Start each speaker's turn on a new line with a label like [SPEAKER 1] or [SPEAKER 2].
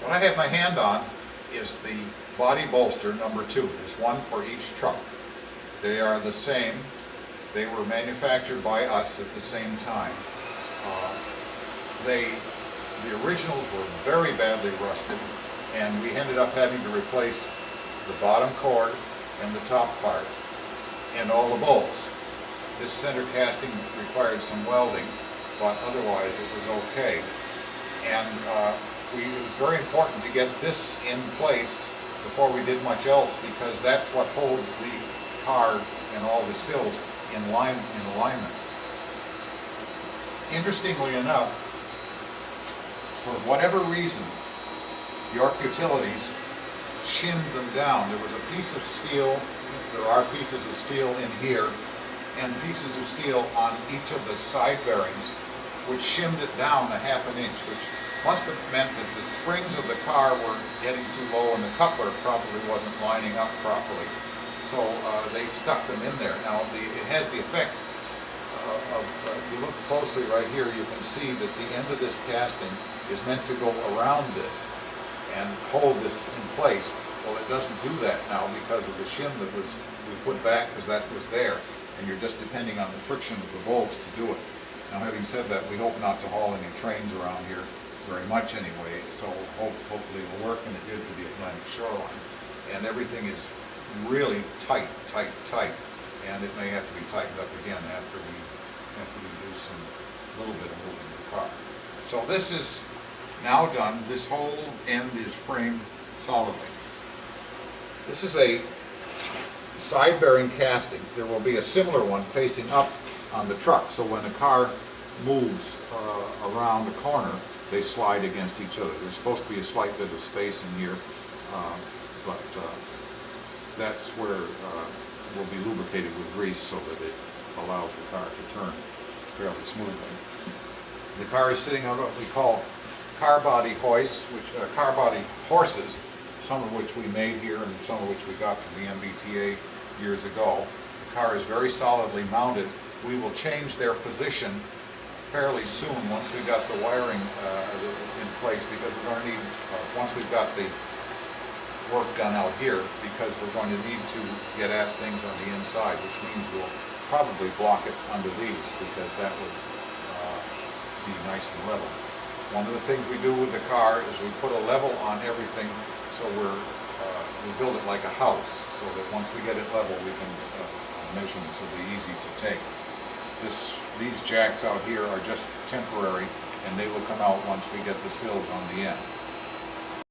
[SPEAKER 1] What I have my hand on is the body bolster number 2. There's one for each truck. They are the same. They were manufactured by us at the same time. The originals were very badly rusted, and we ended up having to replace the bottom cord and the top part and all the bolts. This center casting required some welding, but otherwise it was okay. And it was very important to get this in place before we did much else, because that's what holds the car and all the sills in alignment. Interestingly enough, for whatever reason, York Utilities shimmed them down. There was a piece of steel, there are pieces of steel in here, and pieces of steel on each of the side bearings, which shimmed it down a ½ inch, which must have meant that the springs of the car were getting too low and the coupler probably wasn't lining up properly. So they stuck them in there. Now it has the effect of, if you look closely right here, you can see that the end of this casting is meant to go around this and hold this in place. Well, it doesn't do that now because of the shim that we put back, because that was there, and you're just depending on the friction of the bolts to do it. Now, having said that, we hope not to haul any trains around here very much anyway, so hopefully it will work, and it did for the Atlantic shoreline. And everything is really tight, and it may have to be tightened up again after we do a little bit of moving the car. So this is now done. This whole end is framed solidly. This is a side bearing casting. There will be a similar one facing up on the truck, so when the car moves around a corner, they slide against each other. There's supposed to be a slight bit of space in here, but that's where it will be lubricated with grease so that it allows the car to turn fairly smoothly. The car is sitting on what we call car body hoists, car body horses, some of which we made here and some of which we got from the MBTA years ago. The car is very solidly mounted. We will change their position fairly soon once we've got the wiring in place, because we're going to need, once we've got the work done out here, because we're going to need to get at things on the inside, which means we'll probably block it under these, because that would be nice and level. One of the things we do with the car is we put a level on everything, so we build it like a house, so that once we get it level, we can measurements will be easy to take. These jacks out here are just temporary, and they will come out once we get the sills on the end.